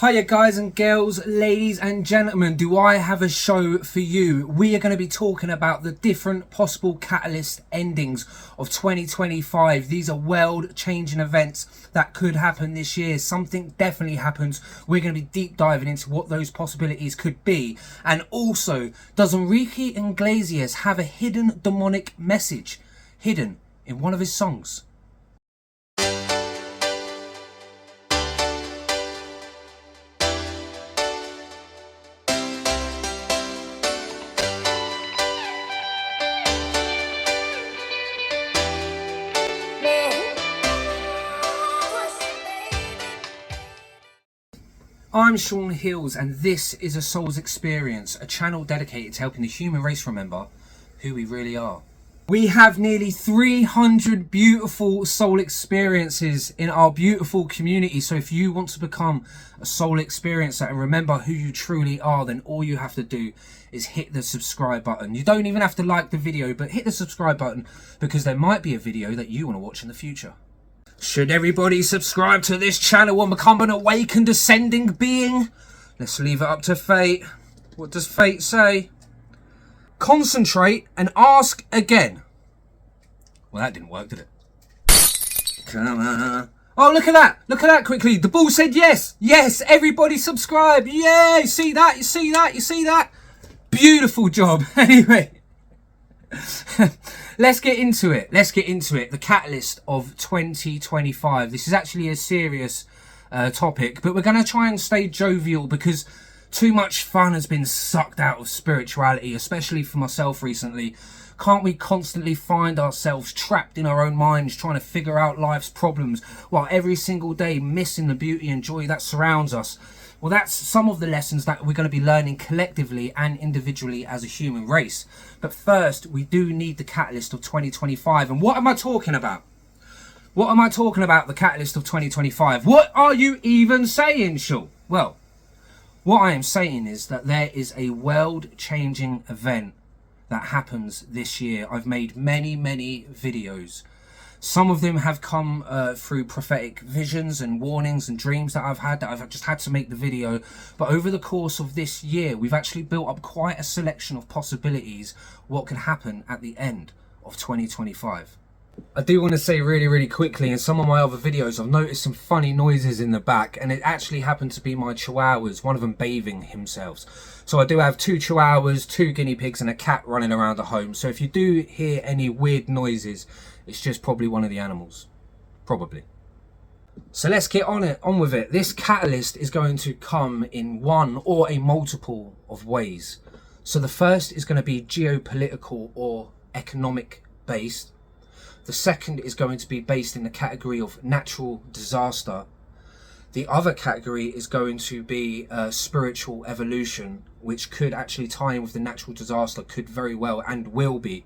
Hiya guys and girls, ladies and gentlemen, do I have a show for you? We are going to be talking about the different possible catalyst endings of 2025. These are world-changing events that could happen this year. Something definitely happens. We're going to be deep diving into what those possibilities could be. And also, does Enrique Iglesias have a hidden demonic message hidden in one of his songs? I'm Sean Hills and this is A Soul's Experience, a channel dedicated to helping the human race remember who we really are. We have nearly 300 beautiful soul experiences in our beautiful community, so if you want to become a soul experiencer and remember who you truly are, then all you have to do is hit the subscribe button. You don't even have to like the video, but hit the subscribe button because there might be a video that you want to watch in the future. Should everybody subscribe to this channel and become an awakened ascending being? Let's leave it up to fate. What does fate say? Concentrate and ask again. Well, that didn't work, did it? Come on. Oh, look at that. Look at that quickly. The ball said yes. Yes, everybody subscribe. Yay. See that? You see that? You see that? Beautiful job. Anyway. Let's get into it. Let's get into it. The catalyst of 2025. This is actually a serious topic, but we're going to try and stay jovial because too much fun has been sucked out of spirituality, especially for myself recently. Can't we constantly find ourselves trapped in our own minds trying to figure out life's problems while every single day missing the beauty and joy that surrounds us? Well, that's some of the lessons that we're going to be learning collectively and individually as a human race. But first, we do need the catalyst of 2025. And what am I talking about? What am I talking about, the catalyst of 2025? What are you even saying, Shul? Well, what I am saying is that there is a world-changing event that happens this year. I've made many videos. Some of them have come through prophetic visions and warnings and dreams that I've had, that I've just had to make the video. But over the course of this year, we've actually built up quite a selection of possibilities what could happen at the end of 2025. I do want to say really quickly, in some of my other videos I've noticed some funny noises in the back, and it actually happened to be my chihuahuas, one of them bathing himself. So I do have 2 chihuahuas, 2 guinea pigs and a cat running around the home. So if you do hear any weird noises, it's just probably one of the animals. Probably. So let's get on with it. This catalyst is going to come in one or a multiple of ways. So the first is going to be geopolitical or economic based. The second is going to be based in the category of natural disaster. The other category is going to be spiritual evolution, which could actually tie in with the natural disaster, could very well and will be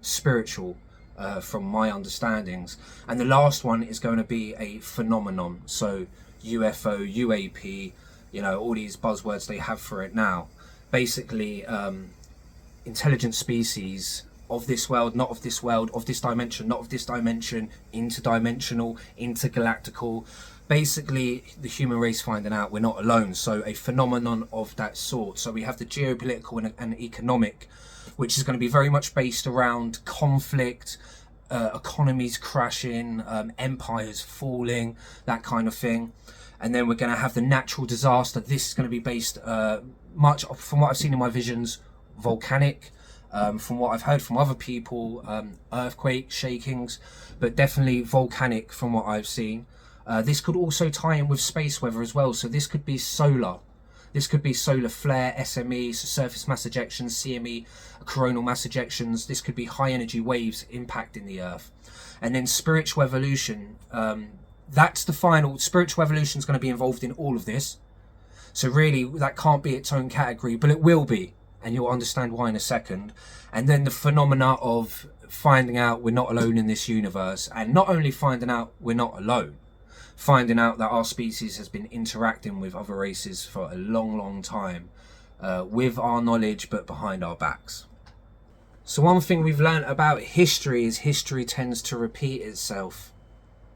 spiritual from my understandings. And the last one is going to be a phenomenon. So UFO, UAP, you know, all these buzzwords they have for it now. Basically, intelligent species of this world, not of this world, of this dimension, not of this dimension, interdimensional, intergalactical. Basically, the human race finding out we're not alone. So a phenomenon of that sort. So we have the geopolitical and economic, which is going to be very much based around conflict, economies crashing, empires falling, that kind of thing. And then we're going to have the natural disaster. This is going to be based much, from what I've seen in my visions, volcanic. From what I've heard from other people, earthquake, shakings, but definitely volcanic from what I've seen. This could also tie in with space weather as well. So this could be solar. This could be solar flare, SME, so surface mass ejections, CME, coronal mass ejections. This could be high energy waves impacting the Earth. And then spiritual evolution. That's the final. Spiritual evolution is going to be involved in all of this. So really, that can't be its own category, but it will be. And you'll understand why in a second. And then the phenomena of finding out we're not alone in this universe. And not only finding out we're not alone, finding out that our species has been interacting with other races for a long time, with our knowledge but behind our backs. So one thing we've learned about history is history tends to repeat itself.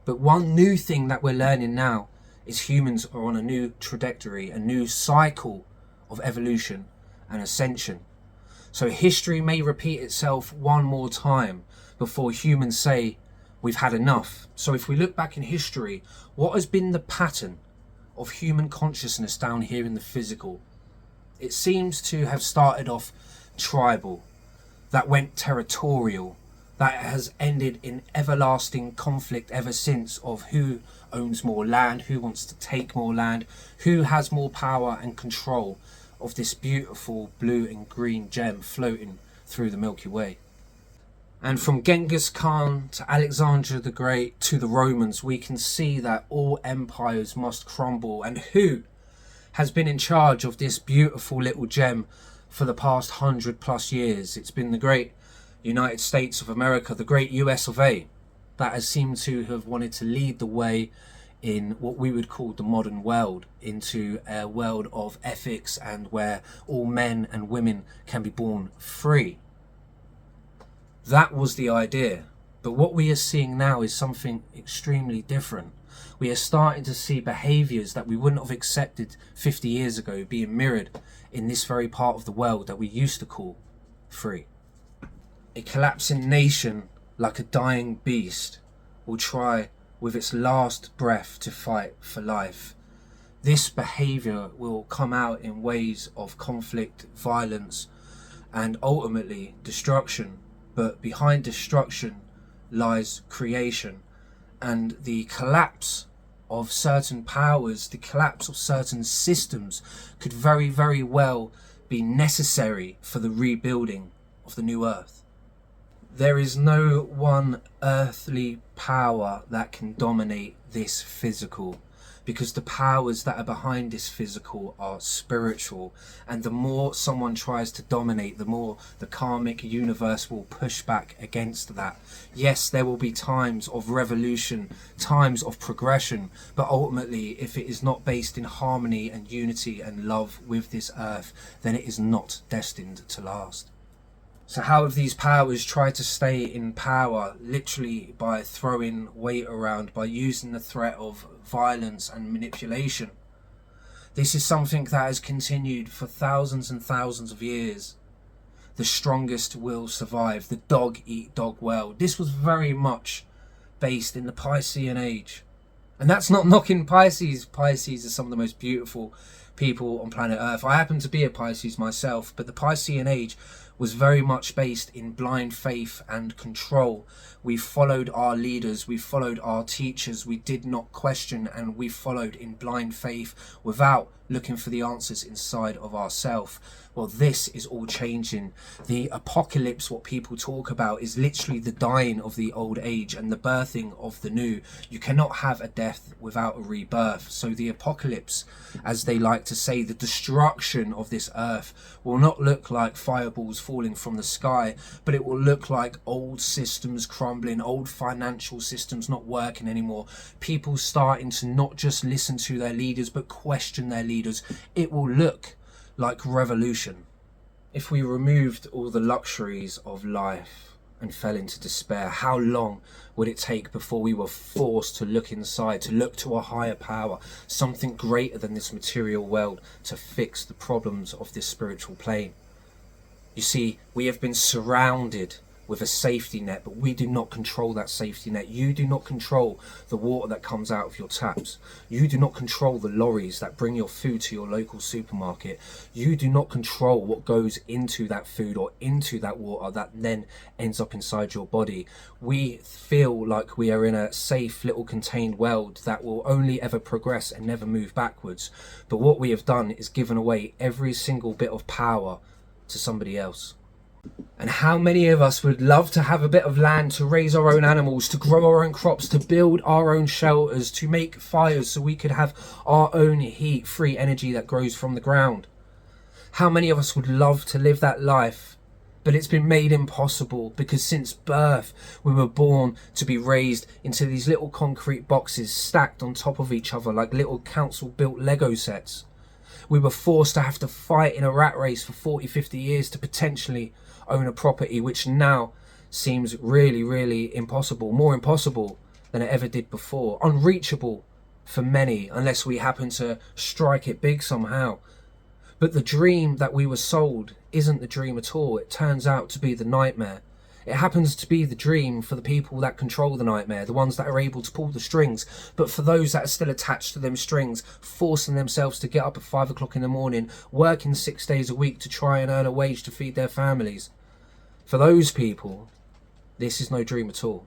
But one new thing that we're learning now is humans are on a new trajectory, a new cycle of evolution and ascension. So history may repeat itself one more time before humans say we've had enough. So if we look back in history, what has been the pattern of human consciousness down here in the physical? It seems to have started off tribal, that went territorial, that has ended in everlasting conflict ever since of who owns more land, who wants to take more land, who has more power and control of this beautiful blue and green gem floating through the Milky Way. And from Genghis Khan to Alexander the Great to the Romans, we can see that all empires must crumble. And who has been in charge of this beautiful little gem for the past 100+ years? It's been the great United States of America, the great US of A, that has seemed to have wanted to lead the way in what we would call the modern world, into a world of ethics and where all men and women can be born free. That was the idea. But what we are seeing now is something extremely different. We are starting to see behaviours that we wouldn't have accepted 50 years ago being mirrored in this very part of the world that we used to call free. A collapsing nation, like a dying beast, will try with its last breath to fight for life. This behaviour will come out in ways of conflict, violence, and ultimately destruction. But behind destruction lies creation, and the collapse of certain powers, the collapse of certain systems could very, very well be necessary for the rebuilding of the new earth. There is no one earthly power that can dominate this physical, because the powers that are behind this physical are spiritual, and the more someone tries to dominate, the more the karmic universe will push back against that. Yes, there will be times of revolution, times of progression, but ultimately, if it is not based in harmony and unity and love with this earth, then it is not destined to last. So how have these powers tried to stay in power? Literally by throwing weight around, by using the threat of violence and manipulation. This is something that has continued for thousands and thousands of years. The strongest will survive. The dog eat dog world. This was very much based in the Piscean age. And that's not knocking Pisces. Pisces are some of the most beautiful people on planet Earth. I happen to be a Pisces myself, but the Piscean age was very much based in blind faith and control. We followed our leaders, we followed our teachers, we did not question, and we followed in blind faith without looking for the answers inside of ourselves. Well, this is all changing. The apocalypse, what people talk about, is literally the dying of the old age and the birthing of the new. You cannot have a death without a rebirth. So the apocalypse, as they like to say, the destruction of this earth, will not look like fireballs falling from the sky, but it will look like old systems crumbling, old financial systems not working anymore, people starting to not just listen to their leaders but question their leaders. It will look like revolution. If we removed all the luxuries of life and fell into despair, how long would it take before we were forced to look inside, to look to a higher power, something greater than this material world, to fix the problems of this spiritual plane? You see, we have been surrounded with a safety net, but we do not control that safety net. You do not control the water that comes out of your taps. You do not control the lorries that bring your food to your local supermarket. You do not control what goes into that food or into that water that then ends up inside your body. We feel like we are in a safe little contained world that will only ever progress and never move backwards. But what we have done is given away every single bit of power to somebody else. And how many of us would love to have a bit of land to raise our own animals, to grow our own crops, to build our own shelters, to make fires so we could have our own heat, free energy that grows from the ground? How many of us would love to live that life? But it's been made impossible because since birth we were born to be raised into these little concrete boxes stacked on top of each other like little council built Lego sets. We were forced to have to fight in a rat race for 40, 50 years to potentially own a property, which now seems really, really impossible, more impossible than it ever did before, unreachable for many unless we happen to strike it big somehow. But the dream that we were sold isn't the dream at all. It turns out to be the nightmare. It happens to be the dream for the people that control the nightmare, the ones that are able to pull the strings. But for those that are still attached to them strings, forcing themselves to get up at 5 o'clock in the morning, working 6 days a week to try and earn a wage to feed their families. For those people, this is no dream at all.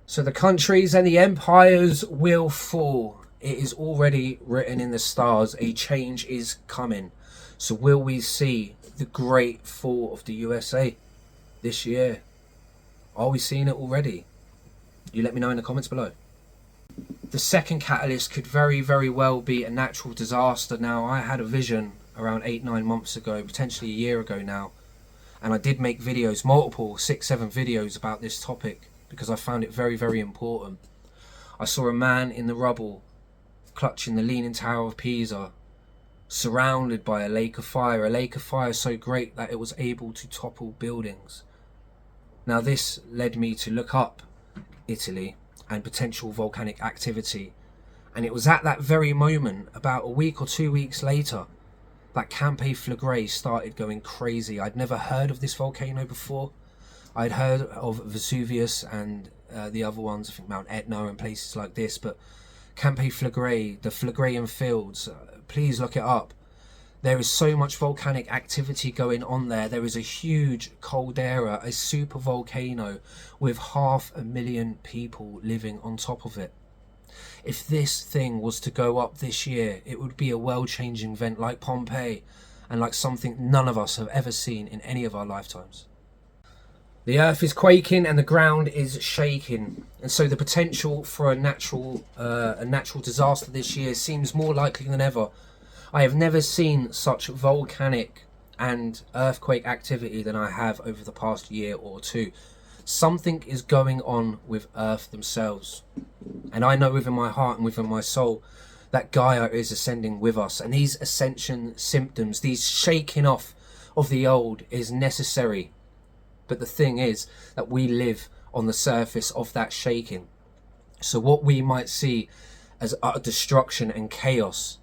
So the countries and the empires will fall. It is already written in the stars. A change is coming. So will we see the great fall of the USA this year? Are we seeing it already? You let me know in the comments below. The second catalyst could very, very well be a natural disaster. Now, I had a vision around 8-9 months ago, potentially a year ago now, and I did make videos, multiple 6-7 videos about this topic because I found it very, very important. I saw a man in the rubble clutching the Leaning Tower of Pisa, surrounded by a lake of fire so great that it was able to topple buildings. Now this led me to look up Italy and potential volcanic activity, and it was at that very moment, about a week or 2 weeks later, that Campi Flegrei started going crazy. I'd never heard of this volcano before. I'd heard of Vesuvius and the other ones, I think Mount Etna and places like this, but Campi Flegrei, the Phlegrean fields, please look it up. There is so much volcanic activity going on there. There is a huge caldera, a super volcano with 500,000 people living on top of it. If this thing was to go up this year, it would be a world-changing event like Pompeii and like something none of us have ever seen in any of our lifetimes. The earth is quaking and the ground is shaking, and so the potential for a natural disaster this year seems more likely than ever. I have never seen such volcanic and earthquake activity than I have over the past year or two. Something is going on with Earth themselves, and I know within my heart and within my soul that Gaia is ascending with us, and these ascension symptoms, these shaking off of the old, is necessary. But the thing is that we live on the surface of that shaking. So what we might see as utter destruction and chaos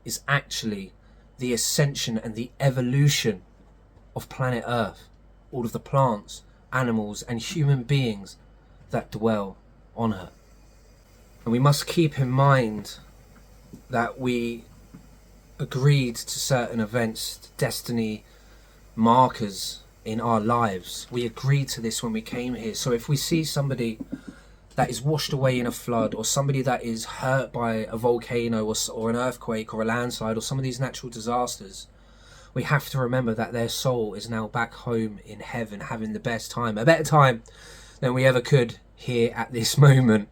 is actually the ascension and the evolution of planet Earth, all of the plants, animals and human beings that dwell on her. And we must keep in mind that we agreed to certain events, destiny markers in our lives. We agreed to this when we came here. So if we see somebody that is washed away in a flood, or somebody that is hurt by a volcano or an earthquake or a landslide or some of these natural disasters, we have to remember that their soul is now back home in heaven, having the best time, a better time than we ever could here at this moment.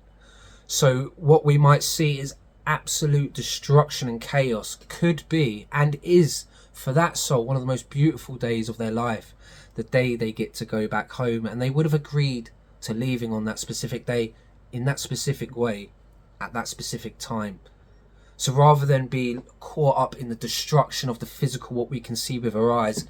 So what we might see is absolute destruction and chaos could be and is for that soul one of the most beautiful days of their life, the day they get to go back home, and they would have agreed to leaving on that specific day, in that specific way, at that specific time. So rather than be caught up in the destruction of the physical, what we can see with our eyes,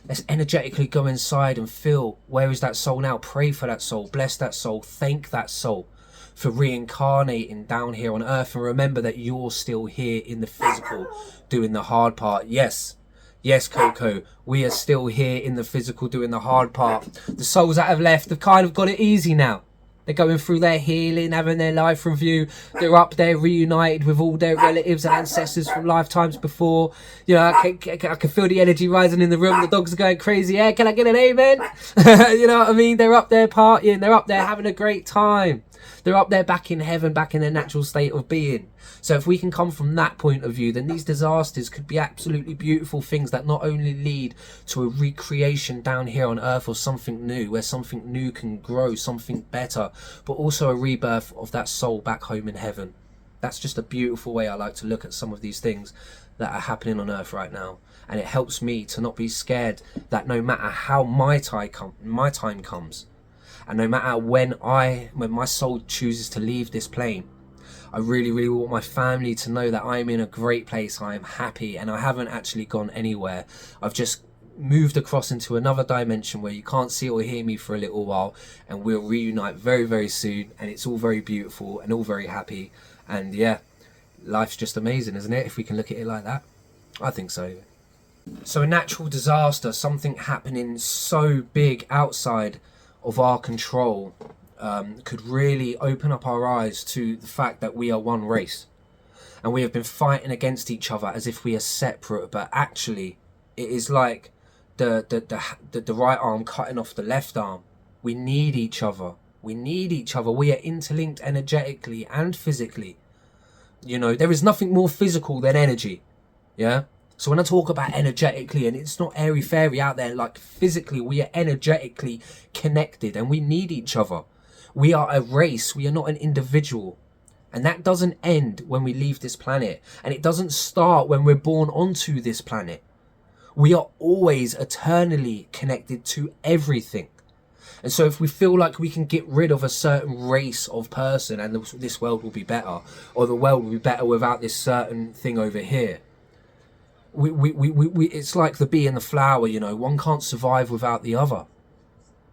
let's energetically go inside and feel, where is that soul now? Pray for that soul, bless that soul, thank that soul for reincarnating down here on earth, and remember that you're still here in the physical doing the hard part. Yes, Coco, we are still here in the physical doing the hard part. The souls that have left have kind of got it easy now. They're going through their healing, having their life review. They're up there reunited with all their relatives and ancestors from lifetimes before. You know, I can feel the energy rising in the room. The dogs are going crazy. Yeah, can I get an amen? You know what I mean? They're up there partying. They're up there having a great time. They're up there back in heaven, back in their natural state of being. So if we can come from that point of view, then these disasters could be absolutely beautiful things that not only lead to a recreation down here on earth or something new, where something new can grow, something better, but also a rebirth of that soul back home in heaven. That's just a beautiful way I like to look at some of these things that are happening on earth right now. And it helps me to not be scared that no matter how my time comes, and no matter when my soul chooses to leave this plane, I really, really want my family to know that I'm in a great place, I am happy, and I haven't actually gone anywhere. I've just moved across into another dimension where you can't see or hear me for a little while, and we'll reunite very, very soon, and it's all very beautiful and all very happy. And yeah, Life's just amazing, isn't it, if we can look at it like that? I think so. So a natural disaster, something happening so big outside of our control, could really open up our eyes to the fact that we are one race. And we have been fighting against each other as if we are separate, but actually it is like the right arm cutting off the left arm. We need each other. We need each other. We are interlinked energetically and physically. You know, there is nothing more physical than energy. Yeah? So when I talk about energetically, and it's not airy-fairy out there, like physically, we are energetically connected and we need each other. We are a race. We are not an individual. And that doesn't end when we leave this planet. And it doesn't start when we're born onto this planet. We are always eternally connected to everything. And so if we feel like we can get rid of a certain race of person and this world will be better, or the world will be better without this certain thing over here, it's like the bee and the flower, you know, one can't survive without the other.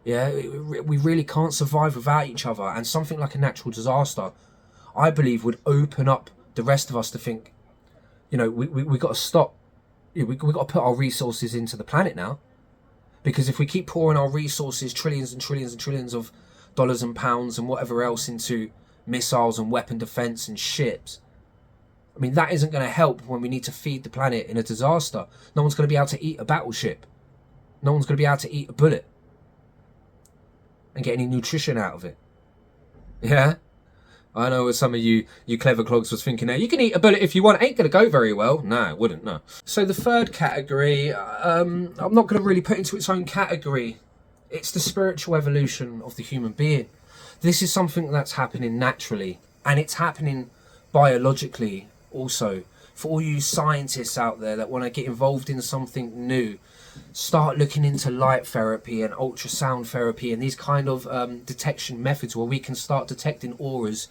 Yeah, we really can't survive without each other. And something like a natural disaster, I believe, would open up the rest of us to think, you know, we got to stop. We got to put our resources into the planet now. Because if we keep pouring our resources, trillions and trillions and trillions of dollars and pounds and whatever else into missiles and weapon defense and ships, I mean, that isn't going to help when we need to feed the planet in a disaster. No one's going to be able to eat a battleship. No one's going to be able to eat a bullet and get any nutrition out of it. Yeah? I know some of you clever clogs was thinking, you can eat a bullet if you want. It ain't going to go very well. No, it wouldn't, no. So the third category, I'm not going to really put into its own category. It's the spiritual evolution of the human being. This is something that's happening naturally. And it's happening biologically also. For all you scientists out there that want to get involved in something new, start looking into light therapy and ultrasound therapy and these kind of detection methods where we can start detecting auras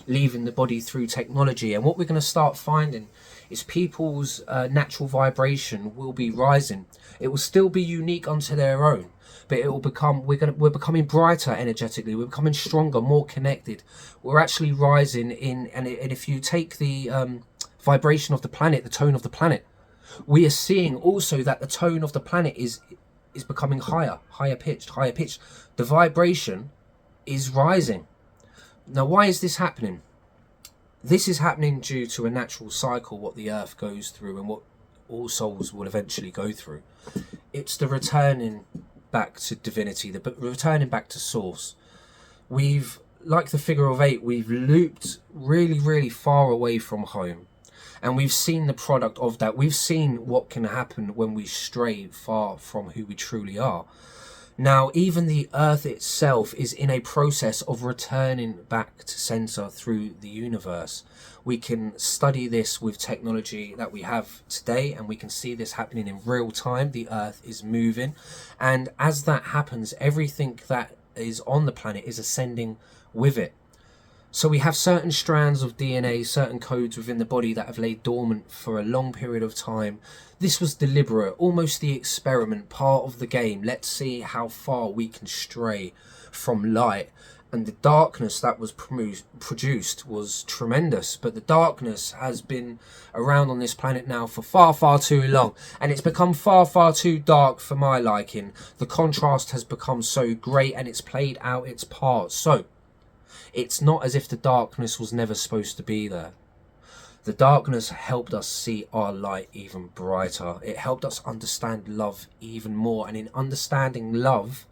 leaving the body through technology. And what we're going to start finding is people's natural vibration will be rising. It will still be unique unto their own, but it will become, we're becoming brighter energetically. We're becoming stronger, more connected. We're actually rising in, and if you take the vibration of the planet, the tone of the planet, we are seeing also that the tone of the planet is becoming higher pitched. The vibration is rising. Now, why is this happening? This is happening due to a natural cycle, what the earth goes through and what all souls will eventually go through. It's the returning back to divinity, the returning back to source. We've, like the figure of 8, we've looped really, really far away from home. And we've seen the product of that. We've seen what can happen when we stray far from who we truly are. Now, even the earth itself is in a process of returning back to center through the universe. We can study this with technology that we have today, and we can see this happening in real time. The earth is moving. And as that happens, everything that is on the planet is ascending with it. So we have certain strands of DNA, certain codes within the body that have laid dormant for a long period of time. This was deliberate, almost the experiment, part of the game. Let's see how far we can stray from light. And the darkness that was produced was tremendous. But the darkness has been around on this planet now for far, far too long. And it's become far, far too dark for my liking. The contrast has become so great and it's played out its part. So it's not as if the darkness was never supposed to be there. The darkness helped us see our light even brighter. It helped us understand love even more. And in understanding love,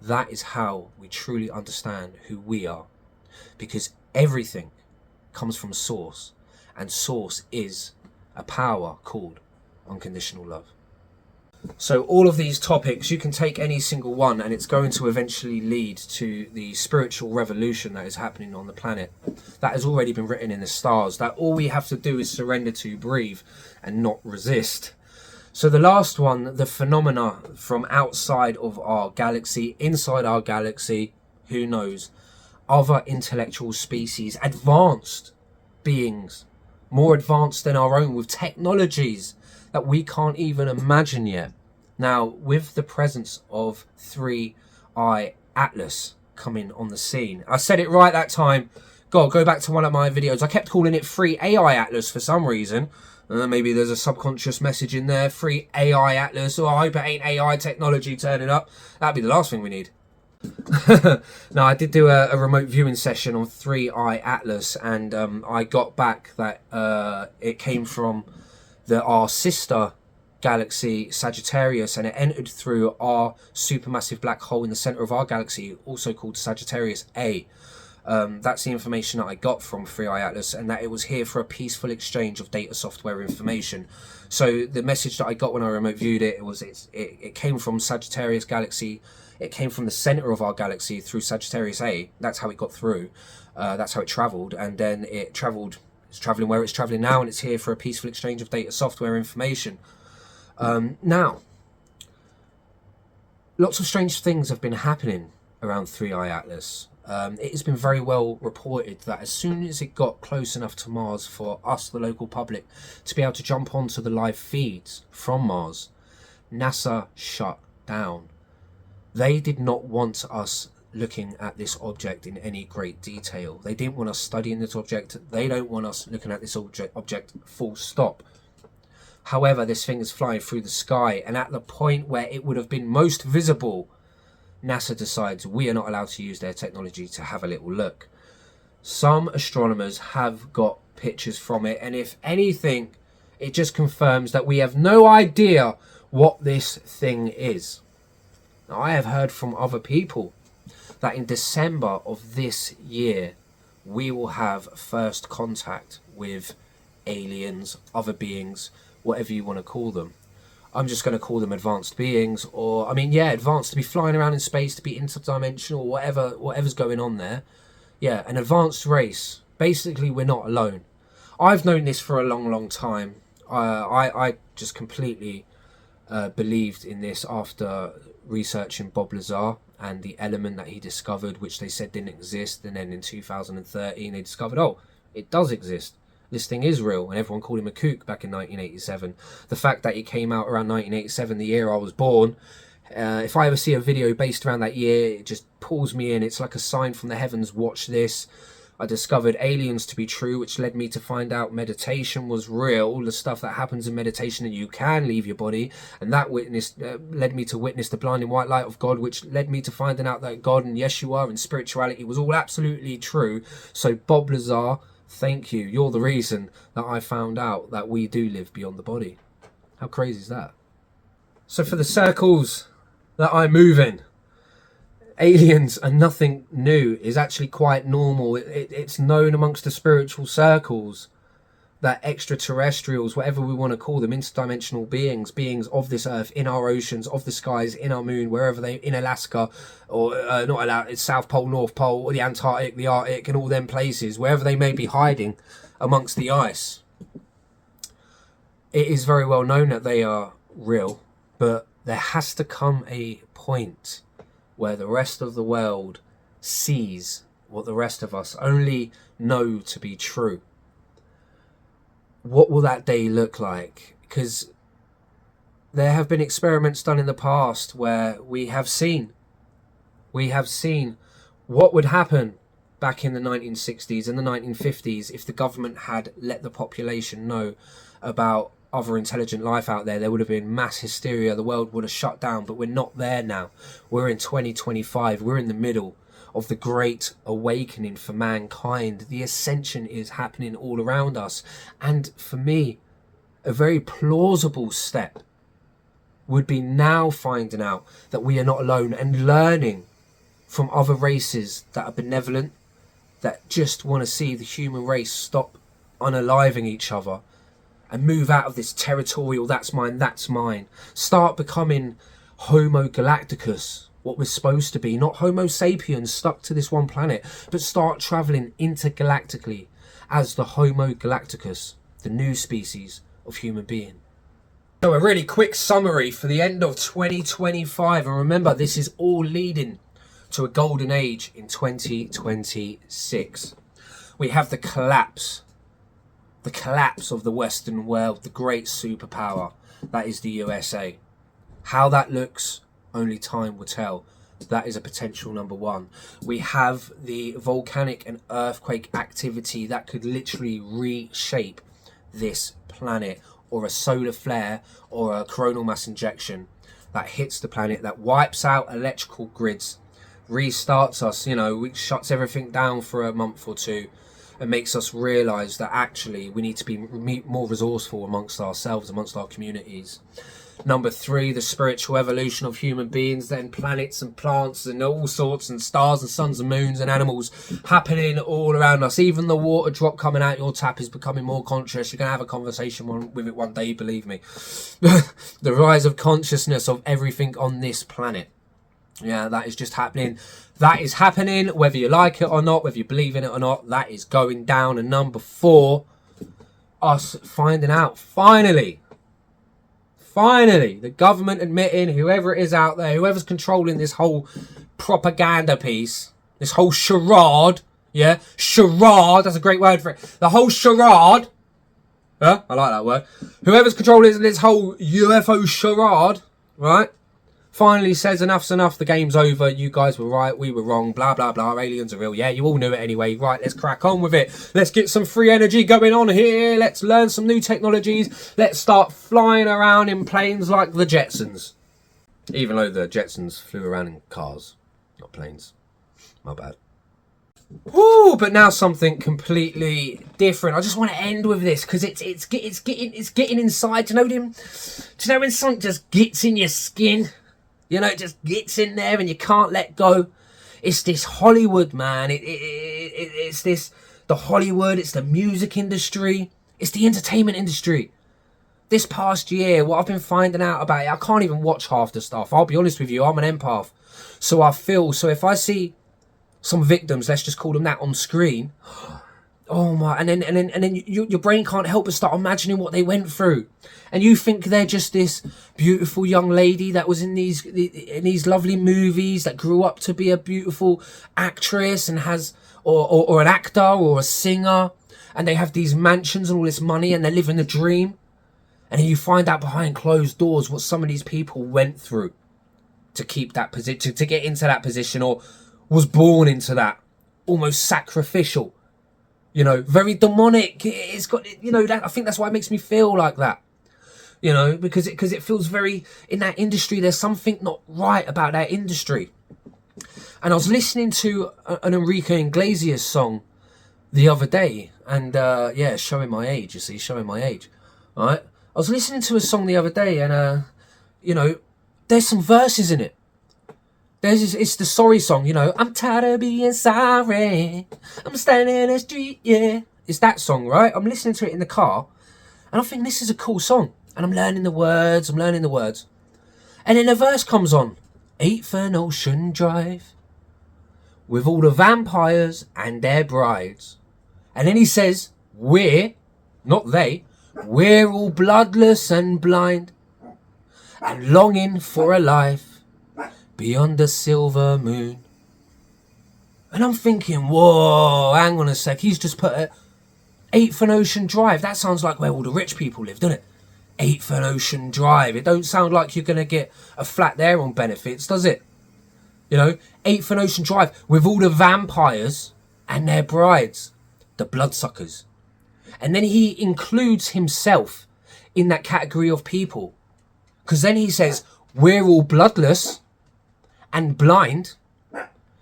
that is how we truly understand who we are. Because everything comes from source. And source is a power called unconditional love. So all of these topics, you can take any single one and it's going to eventually lead to the spiritual revolution that is happening on the planet. That has already been written in the stars. That all we have to do is surrender to, breathe, and not resist. So the last one, the phenomena from outside of our galaxy, inside our galaxy, who knows, other intellectual species, advanced beings, more advanced than our own, with technologies that we can't even imagine yet. Now, with the presence of 3i Atlas coming on the scene, I said it right that time, God, go back to one of my videos. I kept calling it Free AI Atlas for some reason. Maybe there's a subconscious message in there. Free AI Atlas. Oh, I hope it ain't AI technology turning up. That'd be the last thing we need. No, I did do a remote viewing session on 3i Atlas, and I got back that it came from our sister galaxy Sagittarius, and it entered through our supermassive black hole in the center of our galaxy, also called Sagittarius A. That's the information that I got from 3i Atlas, and that it was here for a peaceful exchange of data software information. So the message that I got when I remote viewed it was it came from Sagittarius galaxy. It came from the center of our galaxy through Sagittarius A. That's how it got through. That's how it traveled, and then it traveled. It's traveling where it's traveling now, and it's here for a peaceful exchange of data software information. Now, lots of strange things have been happening around 3i Atlas. It has been very well reported that as soon as it got close enough to Mars for us, the local public, to be able to jump onto the live feeds from Mars, NASA shut down. They did not want us looking at this object in any great detail. They didn't want us studying this object. They don't want us looking at this object full stop. However, this thing is flying through the sky, and at the point where it would have been most visible, NASA decides we are not allowed to use their technology to have a little look. Some astronomers have got pictures from it, and if anything, it just confirms that we have no idea what this thing is. Now, I have heard from other people that in December of this year, we will have first contact with aliens, other beings, whatever you want to call them. I'm just going to call them advanced beings, or, I mean, yeah, advanced, to be flying around in space, to be interdimensional, whatever's going on there. Yeah, an advanced race. Basically, we're not alone. I've known this for a long, long time. I just completely believed in this after researching Bob Lazar and the element that he discovered, which they said didn't exist, and then in 2013 they discovered, oh, it does exist. This thing is real, and everyone called him a kook back in 1987. The fact that it came out around 1987, the year I was born, if I ever see a video based around that year, it just pulls me in. It's like a sign from the heavens, watch this. I discovered aliens to be true, which led me to find out meditation was real, all the stuff that happens in meditation, and you can leave your body, and that led me to witness the blinding white light of God, which led me to finding out that God and Yeshua and spirituality was all absolutely true. So Bob Lazar, thank you. You're the reason that I found out that we do live beyond the body. How crazy is that? So for the circles that I move in, aliens are nothing new. It's actually quite normal. It's known amongst the spiritual circles that extraterrestrials, whatever we want to call them, interdimensional beings of this earth, in our oceans, of the skies, in our moon, wherever they, in Alaska, or not Alaska, it's South Pole, North Pole, or the Antarctic, the Arctic, and all them places, wherever they may be hiding amongst the ice. It is very well known that they are real, but there has to come a point where the rest of the world sees what the rest of us only know to be true. What will that day look like? Because there have been experiments done in the past where we have seen what would happen back in the 1960s and the 1950s if the government had let the population know about other intelligent life out there. There would have been mass hysteria. The world would have shut down, but we're not there now. We're in 2025. We're in the middle of the great awakening for mankind. The ascension is happening all around us. And for me, a very plausible step would be now finding out that we are not alone and learning from other races that are benevolent, that just want to see the human race stop unaliving each other and move out of this territorial, that's mine. Start becoming Homo Galacticus, what we're supposed to be. Not Homo sapiens stuck to this one planet, but start travelling intergalactically as the Homo Galacticus, the new species of human being. So a really quick summary for the end of 2025. And remember, this is all leading to a golden age in 2026. We have the collapse of the Western world, the great superpower that is the USA. How that looks, only time will tell. That is a potential number one. We have the volcanic and earthquake activity that could literally reshape this planet, or a solar flare or a coronal mass injection that hits the planet, that wipes out electrical grids, restarts us, shuts everything down for a month or two, and makes us realise that actually we need to be more resourceful amongst ourselves, amongst our communities. Number three, the spiritual evolution of human beings, then planets and plants and all sorts, and stars and suns and moons and animals happening all around us. Even the water drop coming out your tap is becoming more conscious. You're going to have a conversation with it one day, believe me. The rise of consciousness of everything on this planet. Yeah, that is just happening. That is happening, whether you like it or not, whether you believe in it or not. That is going down. And number four, us finding out, finally, the government admitting, whoever it is out there, whoever's controlling this whole propaganda piece, this whole charade, yeah, charade, that's a great word for it, the whole charade, yeah, I like that word, whoever's controlling this whole UFO charade, right, finally says enough's enough, the game's over, you guys were right, we were wrong, blah, blah, blah, aliens are real, yeah, you all knew it anyway, right, let's crack on with it, let's get some free energy going on here, let's learn some new technologies, let's start flying around in planes like the Jetsons. Even though the Jetsons flew around in cars, not planes, my bad. Woo, but now something completely different. I just want to end with this because it's getting inside. Do you know when something just gets in your skin? It just gets in there and you can't let go. It's this Hollywood, man. It's the Hollywood. It's the music industry. It's the entertainment industry. This past year, what I've been finding out about it, I can't even watch half the stuff. I'll be honest with you. I'm an empath, so I feel. So if I see some victims, let's just call them that, on screen, oh my, and then your brain can't help but start imagining what they went through, and you think they're just this beautiful young lady that was in these lovely movies, that grew up to be a beautiful actress and has, or an actor or a singer, and they have these mansions and all this money and they're living the dream, and then you find out behind closed doors what some of these people went through to keep that position, to get into that position, or was born into that, almost sacrificial. Very demonic. It's got, that, I think that's why it makes me feel like that. Because it feels very, in that industry, there's something not right about that industry. And I was listening to an Enrique Iglesias song the other day, and showing my age, you see, showing my age. All right? I was listening to a song the other day, and, there's some verses in it. It's the sorry song, I'm tired of being sorry, I'm standing in the street, yeah. It's that song, right? I'm listening to it in the car, and I think this is a cool song. And I'm learning the words. And then a verse comes on. 8th and Ocean Drive, with all the vampires and their brides. And then he says, we're, not they, we're all bloodless and blind, and longing for a life beyond the silver moon. And I'm thinking, whoa, hang on a sec. He's just put a 8th and Ocean Drive. That sounds like where all the rich people live, doesn't it? 8th and Ocean Drive. It don't sound like you're going to get a flat there on benefits, does it? 8th and Ocean Drive, with all the vampires and their brides, the bloodsuckers. And then he includes himself in that category of people. Because then he says, we're all bloodless and blind,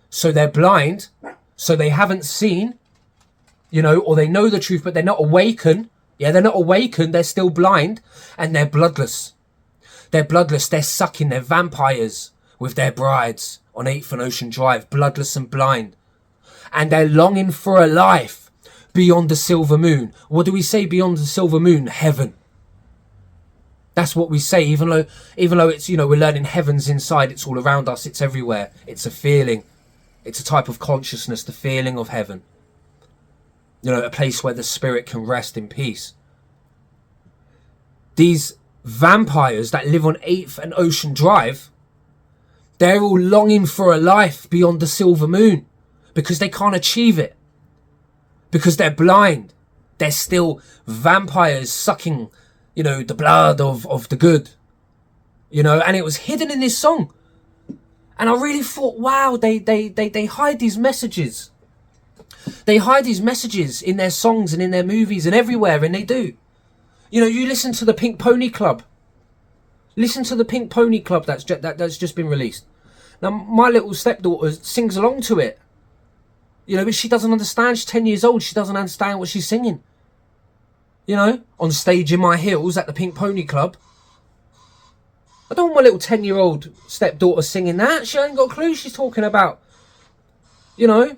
so they're blind, so they haven't seen, or they know the truth, but they're not awakened. Yeah, they're not awakened, they're still blind, and they're bloodless. They're sucking, they're vampires with their brides on 8th and Ocean Drive, bloodless and blind. And they're longing for a life beyond the silver moon. What do we say beyond the silver moon? Heaven. That's what we say, even though it's, we're learning heaven's inside, it's all around us, it's everywhere. It's a feeling. It's a type of consciousness, the feeling of heaven. A place where the spirit can rest in peace. These vampires that live on 8th and Ocean Drive, they're all longing for a life beyond the silver moon because they can't achieve it. Because they're blind. They're still vampires sucking the blood of the good, and it was hidden in this song. And I really thought, wow, they hide these messages. They hide these messages in their songs and in their movies and everywhere, and they do. You know, you listen to the Pink Pony Club. Listen to the Pink Pony Club that's just been released. Now, my little stepdaughter sings along to it. You know, but she doesn't understand. She's 10 years old. She doesn't understand what she's singing. You know, on stage in my heels at the Pink Pony Club. I don't want my little 10-year-old stepdaughter singing that. She ain't got a clue she's talking about. You know,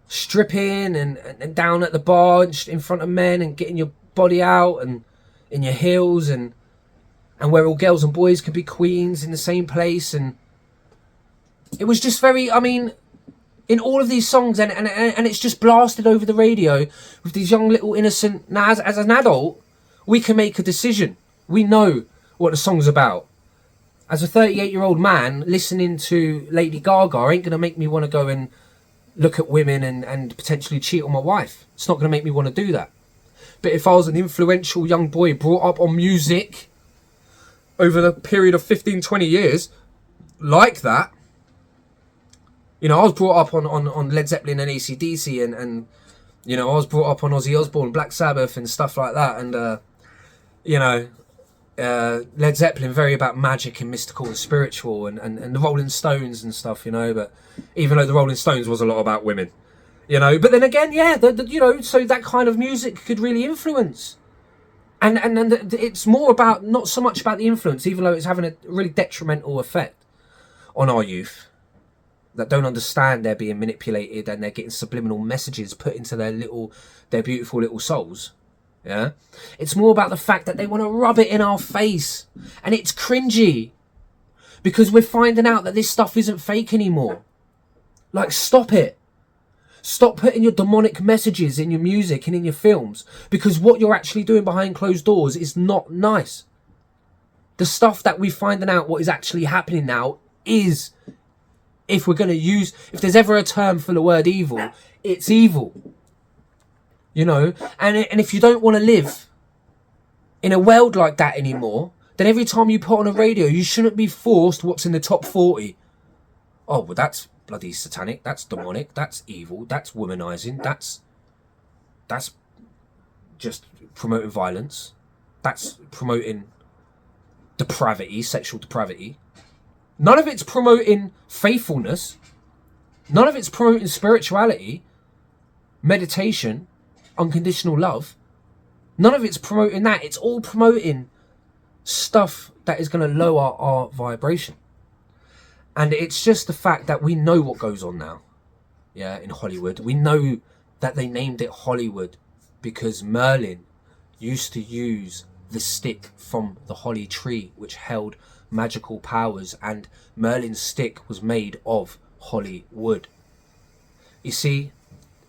stripping and down at the bar in front of men and getting your body out and in your heels and where all girls and boys can be queens in the same place. And it was just very, I mean, in all of these songs, and it's just blasted over the radio with these young little innocent. Now, as an adult, we can make a decision. We know what the song's about. As a 38-year-old man, listening to Lady Gaga ain't going to make me want to go and look at women and potentially cheat on my wife. It's not going to make me want to do that. But if I was an influential young boy brought up on music over the period of 15, 20 years, like that, you know, I was brought up on Led Zeppelin and AC/DC and you know, I was brought up on Ozzy Osbourne, Black Sabbath and stuff like that. And, you know, Led Zeppelin, very about magic and mystical and spiritual, and the Rolling Stones and stuff, you know. But even though the Rolling Stones was a lot about women, you know. But then again, yeah, you know, so that kind of music could really influence. And it's more about, not so much about the influence, even though it's having a really detrimental effect on our youth that don't understand they're being manipulated and they're getting subliminal messages put into their beautiful little souls. Yeah, it's more about the fact that they want to rub it in our face, and it's cringy because we're finding out that this stuff isn't fake anymore. Like, stop it. Stop putting your demonic messages in your music and in your films, because what you're actually doing behind closed doors is not nice. The stuff that we're finding out what is actually happening now is, if there's ever a term for the word evil, it's evil. You know, and if you don't want to live in a world like that anymore, then every time you put on a radio, you shouldn't be forced what's in the top 40. Oh, well, that's bloody satanic, that's demonic, that's evil, that's womanizing, that's just promoting violence, that's promoting depravity, sexual depravity. None of it's promoting faithfulness. None of it's promoting spirituality, meditation, unconditional love. None of it's promoting that. It's all promoting stuff that is going to lower our vibration. And it's just the fact that we know what goes on now, yeah, in Hollywood. We know that they named it Hollywood because Merlin used to use the stick from the holly tree, which held magical powers, and Merlin's stick was made of holly wood. You see,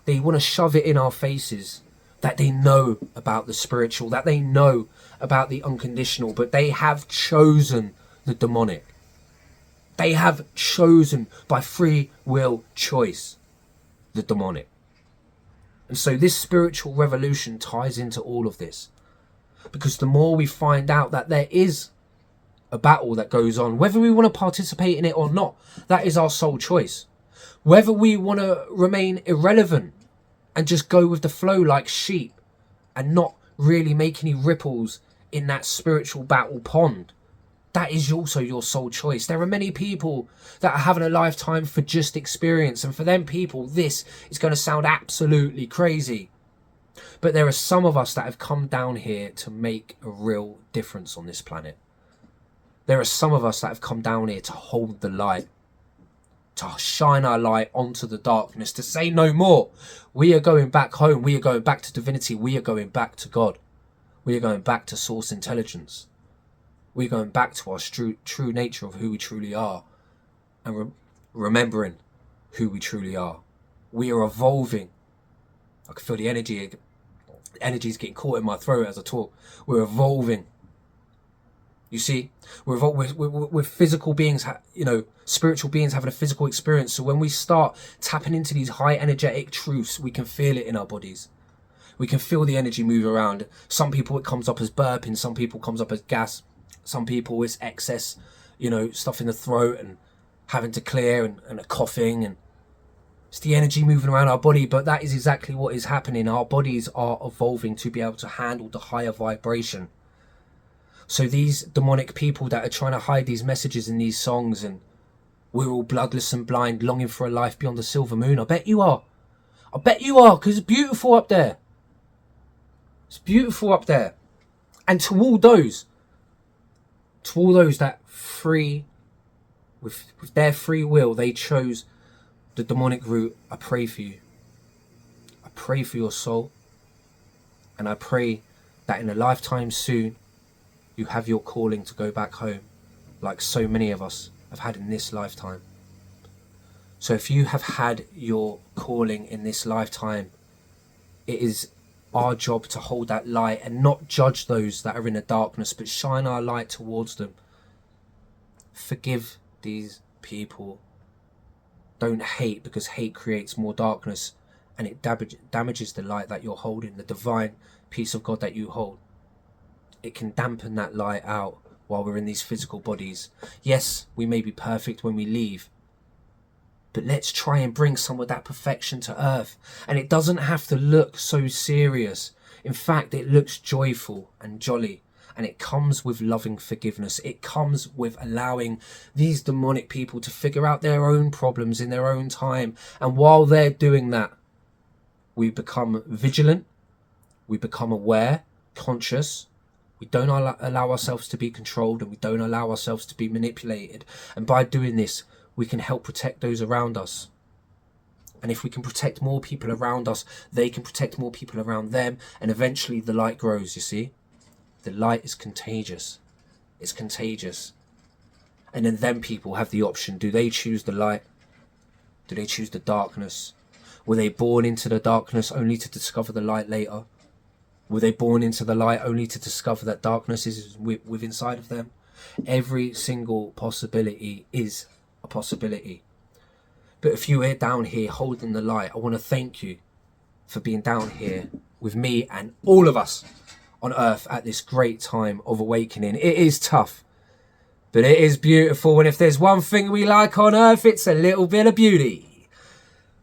they want to shove it in our faces that they know about the spiritual, that they know about the unconditional, but they have chosen the demonic. They have chosen by free will choice the demonic. And so this spiritual revolution ties into all of this, because the more we find out that there is a battle that goes on, whether we want to participate in it or not, that is our sole choice. Whether we want to remain irrelevant and just go with the flow like sheep and not really make any ripples in that spiritual battle pond, that is also your sole choice. There are many people that are having a lifetime for just experience, and for them people this is going to sound absolutely crazy. But there are some of us that have come down here to make a real difference on this planet. There are some of us that have come down here to hold the light, to shine our light onto the darkness, to say no more. We are going back home. We are going back to divinity. We are going back to God. We are going back to source intelligence. We are going back to our true nature of who we truly are, and remembering who we truly are. We are evolving. I can feel the energy. Energy's getting caught in my throat as I talk. We're evolving. You see, we're physical beings, you know, spiritual beings having a physical experience. So when we start tapping into these high energetic truths, we can feel it in our bodies. We can feel the energy move around. Some people it comes up as burping, some people it comes up as gas, some people it's excess, you know, stuff in the throat, and having to clear and a coughing, and it's the energy moving around our body. But that is exactly what is happening. Our bodies are evolving to be able to handle the higher vibration. So these demonic people that are trying to hide these messages in these songs, and we're all bloodless and blind, longing for a life beyond the silver moon. I bet you are. I bet you are, because it's beautiful up there. It's beautiful up there. And to all those that free, with their free will, they chose the demonic route, I pray for you. I pray for your soul. And I pray that in a lifetime soon, you have your calling to go back home, like so many of us have had in this lifetime. So if you have had your calling in this lifetime, it is our job to hold that light and not judge those that are in the darkness, but shine our light towards them. Forgive these people. Don't hate, because hate creates more darkness, and it damages the light that you're holding, the divine peace of God that you hold. It can dampen that light out while we're in these physical bodies. Yes, we may be perfect when we leave, but let's try and bring some of that perfection to earth. And it doesn't have to look so serious. In fact, it looks joyful and jolly. And it comes with loving forgiveness. It comes with allowing these demonic people to figure out their own problems in their own time. And while they're doing that, we become vigilant. We become aware, conscious. We don't allow ourselves to be controlled, and we don't allow ourselves to be manipulated. And by doing this, we can help protect those around us. And if we can protect more people around us, they can protect more people around them. And eventually the light grows, you see. The light is contagious. It's contagious. And then them people have the option. Do they choose the light? Do they choose the darkness? Were they born into the darkness only to discover the light later? Were they born into the light only to discover that darkness is within inside of them? Every single possibility is a possibility. But if you are down here holding the light, I want to thank you for being down here with me and all of us on earth at this great time of awakening. It is tough, but it is beautiful. And if there's one thing we like on earth, it's a little bit of beauty.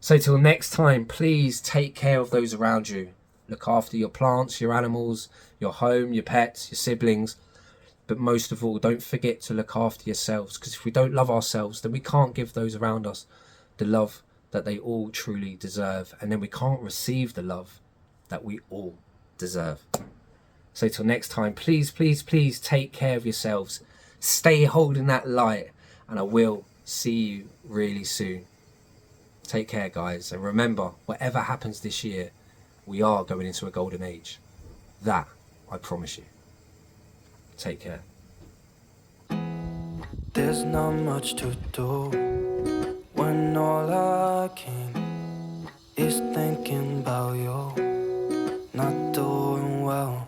So till next time, please take care of those around you. Look after your plants, your animals, your home, your pets, your siblings. But most of all, don't forget to look after yourselves, because if we don't love ourselves, then we can't give those around us the love that they all truly deserve. And then we can't receive the love that we all deserve. So till next time, please, please, please take care of yourselves. Stay holding that light, and I will see you really soon. Take care, guys. And remember, whatever happens this year, we are going into a golden age. That, I promise you. Take care. There's not much to do when all I can is thinking about you. Not doing well,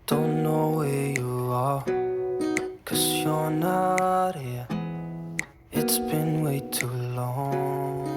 don't know where you are, 'cause you're not here. It's been way too long.